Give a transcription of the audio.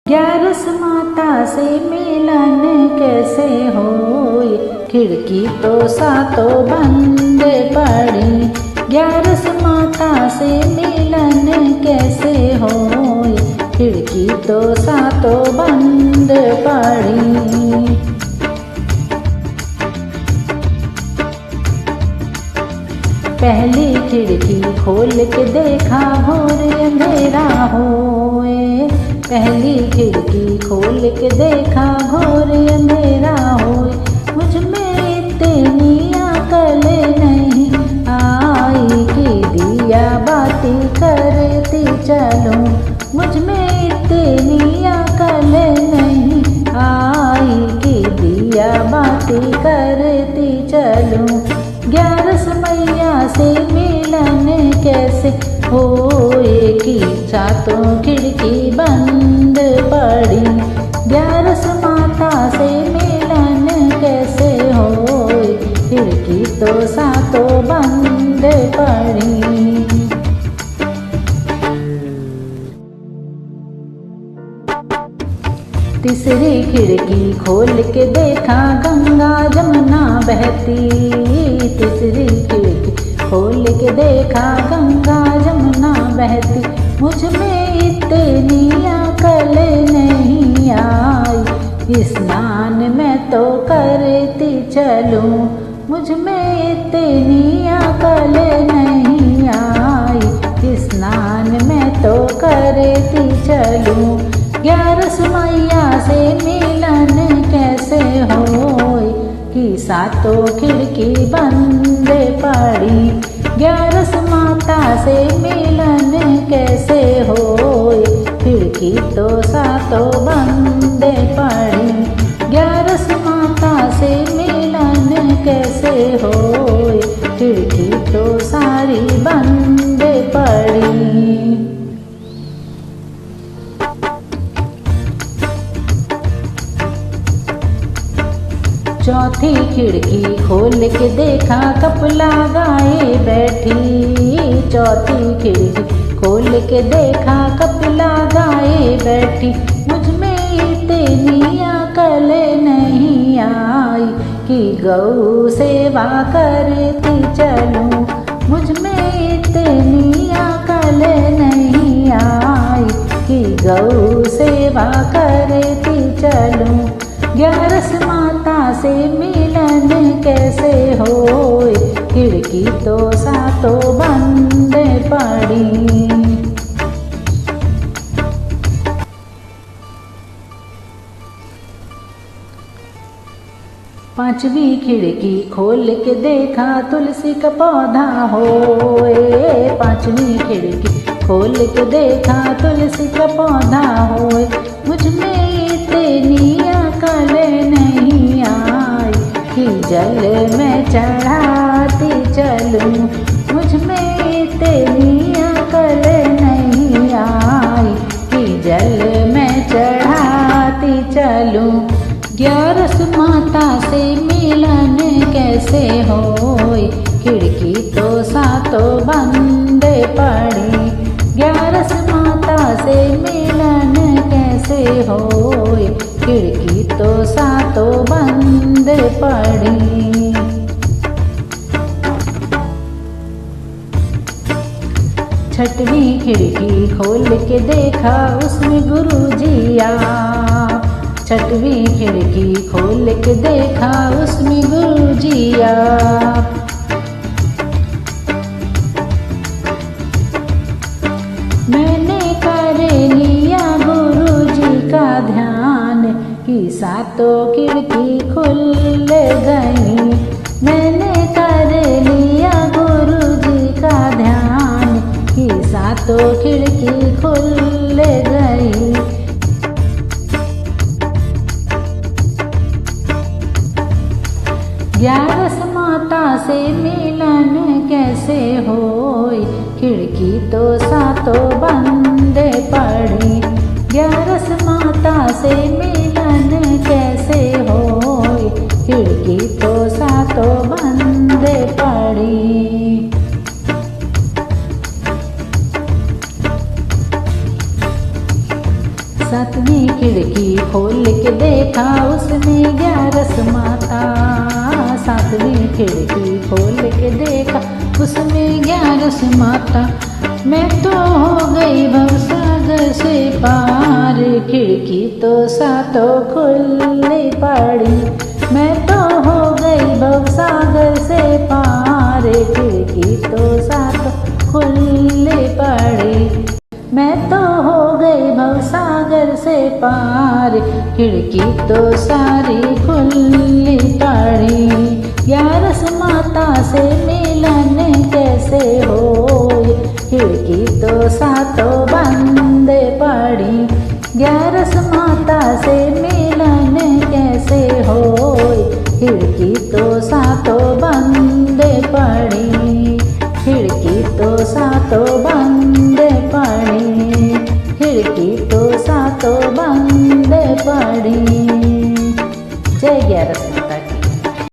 ग्यारस माता से मिलन कैसे होए, खिड़की तो सातों बंद पड़ी। ग्यारस माता से मिलन कैसे होए, खिड़की तो सातों बंद पड़ी। पहली खिड़की खोल के देखा घोर अंधेरा होए। पहली खिड़की खोल के देखा घोर अंधेरा होए। मुझ में इतनी अकल नहीं आई कि दिया बाती करती चलूं। मुझ में इतनी अकल नहीं आई कि दिया बाती करती चलूं। ग्यारस मैया से मिलन कैसे होए कि सातों खिड़की बंद पड़ी। ग्यारस माता से मिलन कैसे होए, खिड़की तो सातों बंद पड़ी। तीसरी खिड़की खोल के देखा गंगा जमुना बहती। तीसरी खिड़की खोल के देखा गंगा जमुना बहती। मुझ में इतनी अकल नहीं आई, स्नान मैं तो करती चलूं। मुझ में इतनी अकल नहीं आई, स्नान मैं तो करती चलूं। ग्यारस मैया से मिलन कैसे होए कि सातों खिड़की बंद पड़ी। ग्यारस माता से मिलन कैसे होए, खिड़की तो सातों बंद पड़ी। ग्यारस माता से मिलन कैसे होए, खिड़की तो सारी बंद पड़ी। चौथी खिड़की खोल के देखा कपला गाए बैठी। चौथी खिड़की खोल के देखा कपला गाए बैठी। मुझ में इतनी अकल नहीं आई कि गौ सेवा करती चलूं। मुझ में इतनी अकल नहीं आई कि गौ सेवा करती चलूं। ग्यारस माता से मिलन कैसे होए, खिड़की तो सातों बंद पड़ी। पांचवी खिड़की खोल के देखा तुलसी का पौधा होए। पांचवी खिड़की खोल के देखा तुलसी का पौधा होए। मुझ में इतनी अकल नहीं आई कि जल में चढ़ाती चलूं। मुझ में इतनी अकल नहीं आई कि जल में चढ़ाती चलूं। ग्यारस माता से मिलन कैसे होए, खिड़की तो सातों बंद पड़ी। ग्यारस माता से मिलन कैसे होए, खिड़की तो सातों बंद पड़ी। छठवीं खिड़की खोल के देखा उसमें गुरुजी आप। छठवीं खिड़की खोल के देखा उसमें गुरुजी आप। मैंने कर लिया गुरुजी का ध्यान कि सातों खिड़की खुल गई। मैंने कर लिया गुरुजी का ध्यान कि सातों खिड़की खुल गई। ग्यारस माता से मिलन कैसे होए, खिड़की तो सातों बंद पड़ी। ग्यारस माता से मिलन कैसे होए, खिड़की तो सातों बंद पड़ी। सातवीं सातवीं खिड़की खोल के देखा उसमें 11 माता। सातवीं खिड़की खोल के देखा उसमें 11 माता। मैं तो हो गई भवसागर से पार, खिड़की तो सातों खुली पड़ी। मैं तो हो गई भवसागर से पार, खिड़की तो सातों खुली पड़ी। मैं तो हो गई भवसागर से पार, खिड़की तो सारी खुली पड़ी। 11 माता से मिलन कैसे होए, खिड़की तो सातों बंद पड़ी। 11 माता से मिलन कैसे होए, खिड़की तो सातों बंद पड़ी। खिड़की तो सातों बंद पड़ी, खिड़की तो सातों बंद पड़ी। जय 11 माता।